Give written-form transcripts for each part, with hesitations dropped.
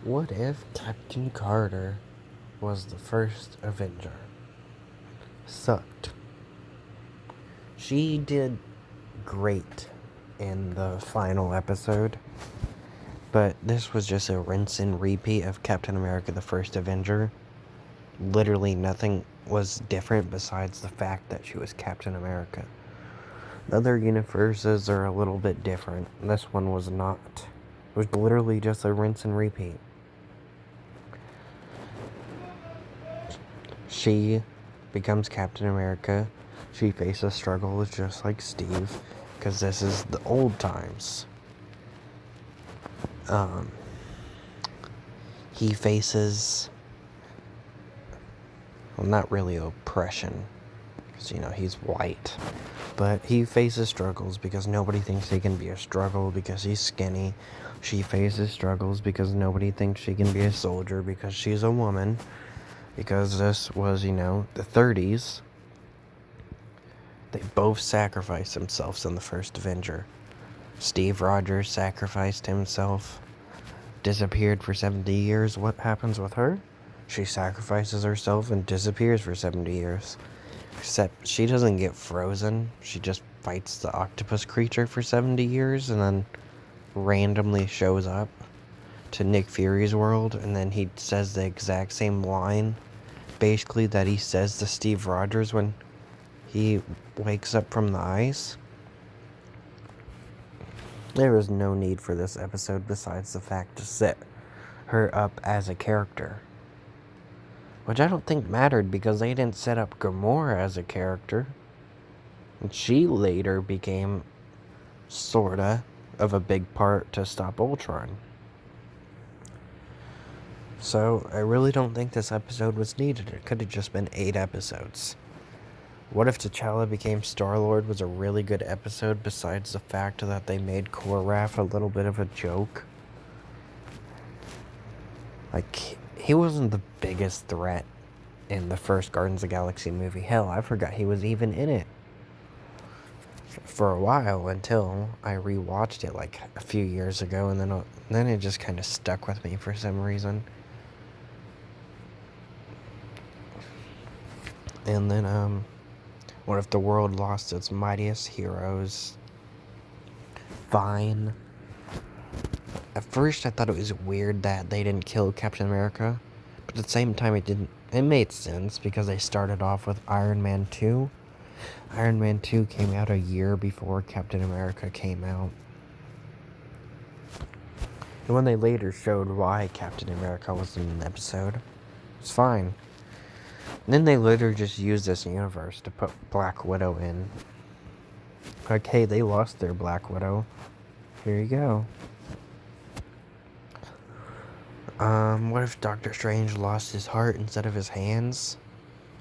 What if Captain Carter was the first Avenger? Sucked. She did great in the final episode, but this was just a rinse and repeat of Captain America the First Avenger. Literally nothing was different besides the fact that she was Captain America. The other universes are a little bit different. This one was not. It was literally just a rinse and repeat. She becomes Captain America. She faces struggles just like Steve, because this is the old times. He faces, well, not really oppression, because, he's white. But he faces struggles because nobody thinks he can be a struggle because he's skinny. She faces struggles because nobody thinks she can be a soldier because she's a woman. Because this was, the 30s. They both sacrificed themselves in the first Avenger. Steve Rogers sacrificed himself, disappeared for 70 years. What happens with her? She sacrifices herself and disappears for 70 years. Except she doesn't get frozen. She just fights the octopus creature for 70 years and then randomly shows up to Nick Fury's world, and then he says the exact same line, basically, that he says to Steve Rogers when he wakes up from the ice. There was no need for this episode besides the fact to set her up as a character. Which I don't think mattered because they didn't set up Gamora as a character. And she later became sorta of a big part to stop Ultron. So I really don't think this episode was needed. It could have just been 8 episodes. What if T'Challa became Star-Lord was a really good episode besides the fact that they made Korath a little bit of a joke? Like, he wasn't the biggest threat in the first Guardians of the Galaxy movie. Hell, I forgot he was even in it for a while until I rewatched it like a few years ago, and then it just kind of stuck with me for some reason. And then, what if the world lost its mightiest heroes? Fine. At first, I thought it was weird that they didn't kill Captain America, but at the same time, it made sense because they started off with Iron Man 2. Iron Man 2 came out a year before Captain America came out. And when they later showed why Captain America was in an episode, it's fine. And then they later just used this universe to put Black Widow in. Like, hey, they lost their Black Widow. Here you go. What if Doctor Strange lost his heart instead of his hands?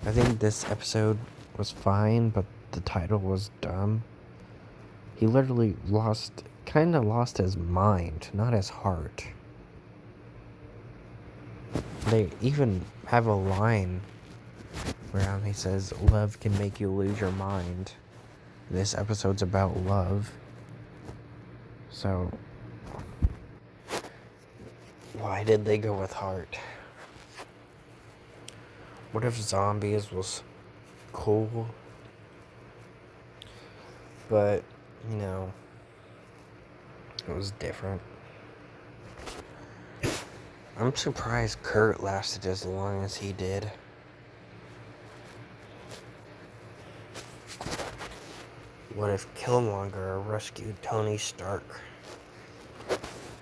I think this episode was fine, but the title was dumb. He literally kinda lost his mind, not his heart. They even have a line where he says, "Love can make you lose your mind." This episode's about love. So, why did they go with heart? What if zombies was cool? But, it was different. I'm surprised Kurt lasted as long as he did. What if Killmonger rescued Tony Stark?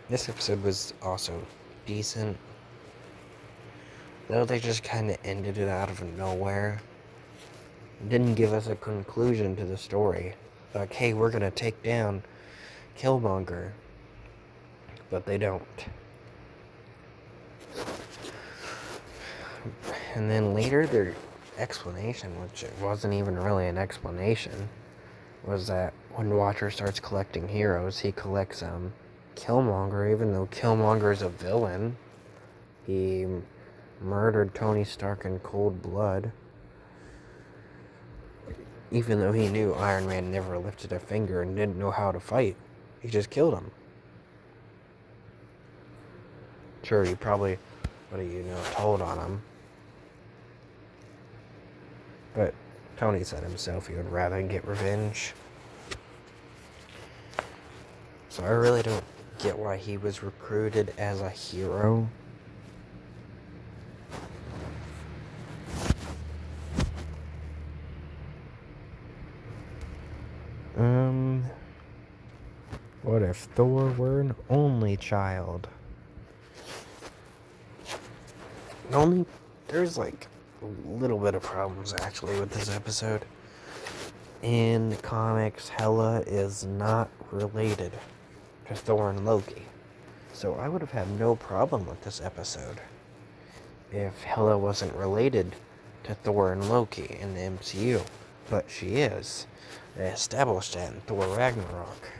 This episode was also decent, though they just kind of ended it out of nowhere. Didn't give us a conclusion to the story. Like, hey, we're gonna take down Killmonger. But they don't. And then later, their explanation, which it wasn't even really an explanation, was that when Watcher starts collecting heroes, he collects Killmonger, even though Killmonger is a villain. He murdered Tony Stark in cold blood. Even though he knew Iron Man never lifted a finger and didn't know how to fight. He just killed him. Sure, he probably would have, told on him. But Tony said himself he would rather get revenge. So I really don't get why he was recruited as a hero. What if Thor were an only child? There's like a little bit of problems actually with this episode. In the comics, Hela is not related to Thor and Loki. So I would have had no problem with this episode if Hela wasn't related to Thor and Loki in the MCU. But she is. They established that in Thor Ragnarok.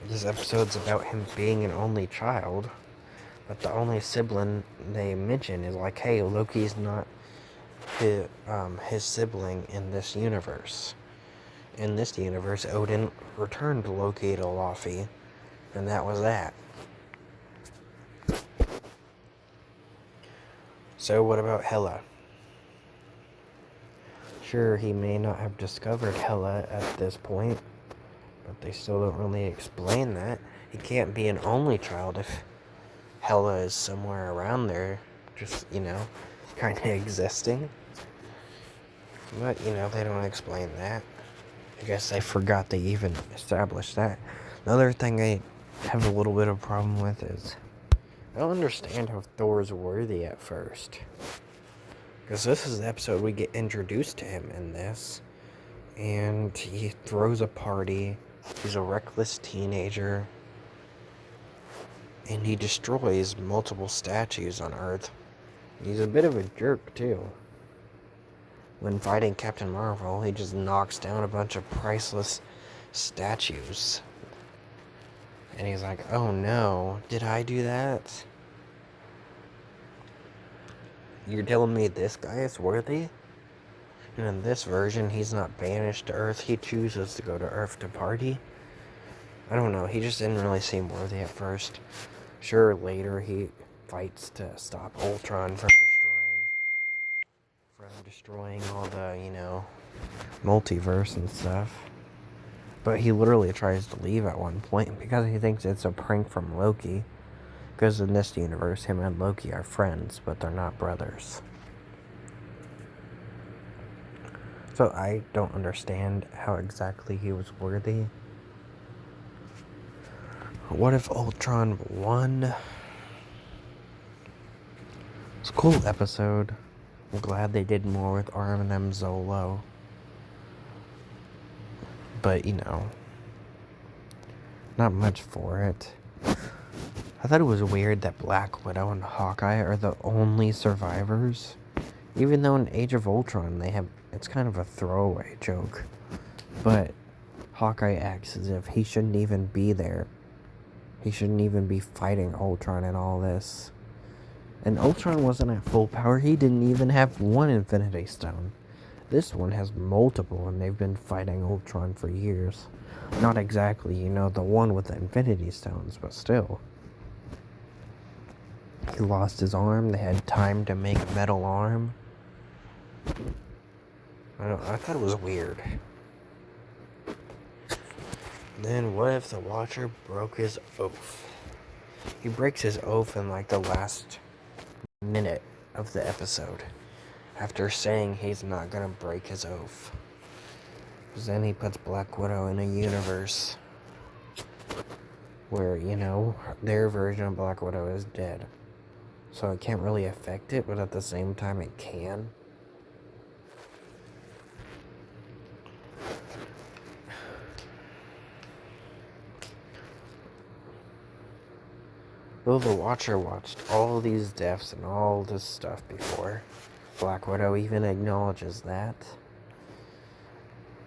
This episode's about him being an only child, but the only sibling they mention is like, hey, Loki's not his sibling in this universe. In this universe, Odin returned Loki to Laufey, and that was that. So what about Hela? Sure, he may not have discovered Hela at this point, but they still don't really explain that. He can't be an only child if Hela is somewhere around there, just, kind of existing. But, they don't explain that. I guess I forgot they even established that. Another thing I have a little bit of a problem with is I don't understand how Thor's worthy at first. Because this is the episode we get introduced to him in this. And he throws a party. He's a reckless teenager. And he destroys multiple statues on Earth. He's a bit of a jerk, too. When fighting Captain Marvel, he just knocks down a bunch of priceless statues. And he's like, oh no, did I do that? You're telling me this guy is worthy? And in this version, he's not banished to Earth. He chooses to go to Earth to party. I don't know. He just didn't really seem worthy at first. Sure, later he fights to stop Ultron from destroying all the, multiverse and stuff. But he literally tries to leave at one point because he thinks it's a prank from Loki. Because in this universe, him and Loki are friends, but they're not brothers. So I don't understand how exactly he was worthy. What if Ultron won? It's a cool episode. I'm glad they did more with Armin M. Zolo. But, not much for it. I thought it was weird that Black Widow and Hawkeye are the only survivors. Even though in Age of Ultron it's kind of a throwaway joke. But Hawkeye acts as if he shouldn't even be there. He shouldn't even be fighting Ultron and all this. And Ultron wasn't at full power. He didn't even have one Infinity Stone. This one has multiple, and they've been fighting Ultron for years. Not exactly, the one with the Infinity Stones, but still. He lost his arm. They had time to make a metal arm. I thought it was weird. Then what if the Watcher broke his oath? He breaks his oath in like the last minute of the episode. After saying he's not gonna break his oath. Because then he puts Black Widow in a universe where, their version of Black Widow is dead. So it can't really affect it, but at the same time it can. Though the Watcher watched all these deaths and all this stuff before, Black Widow even acknowledges that.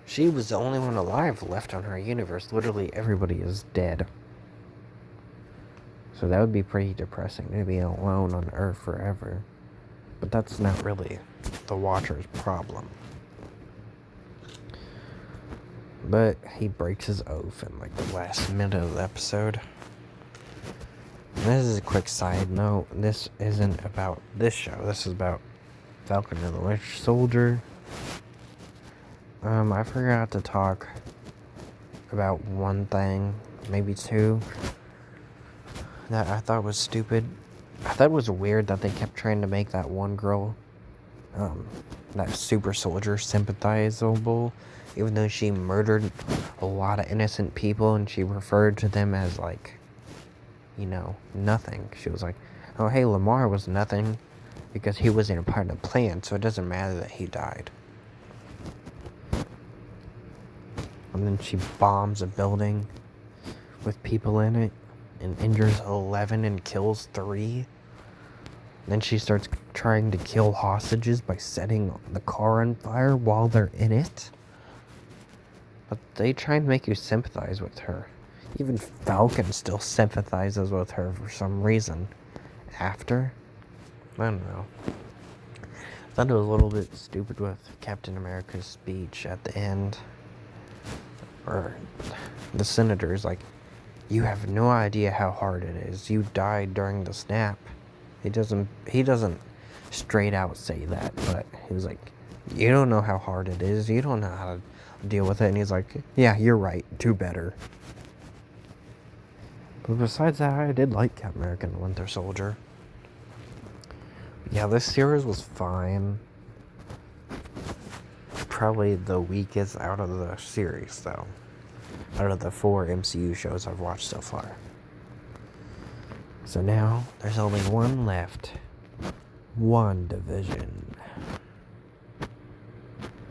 She was the only one alive left on her universe. Literally everybody is dead. So that would be pretty depressing to be alone on Earth forever. But that's not really the Watcher's problem. But he breaks his oath in like the last minute of the episode. This is a quick side note. This isn't about this show. This is about Falcon and the Winter Soldier. I forgot to talk about one thing, maybe two, that I thought was stupid. I thought it was weird that they kept trying to make that one girl, that super soldier, sympathizable, even though she murdered a lot of innocent people and she referred to them as, like, nothing. She was like, oh, hey, Lamar was nothing because he wasn't a part of the plan, so it doesn't matter that he died. And then she bombs a building with people in it and injures 11 and kills 3. Then she starts trying to kill hostages by setting the car on fire while they're in it. But they try and make you sympathize with her. Even Falcon still sympathizes with her for some reason. After? I don't know. I thought it was a little bit stupid with Captain America's speech at the end. Or the senator's like, you have no idea how hard it is. You died during the snap. He doesn't straight out say that, but he was like, you don't know how hard it is. You don't know how to deal with it. And he's like, yeah, you're right. Do better. But besides that, I did like Captain America and the Winter Soldier. Yeah, this series was fine. Probably the weakest out of the series, though. Out of the 4 MCU shows I've watched so far. So now, there's only one left. WandaVision.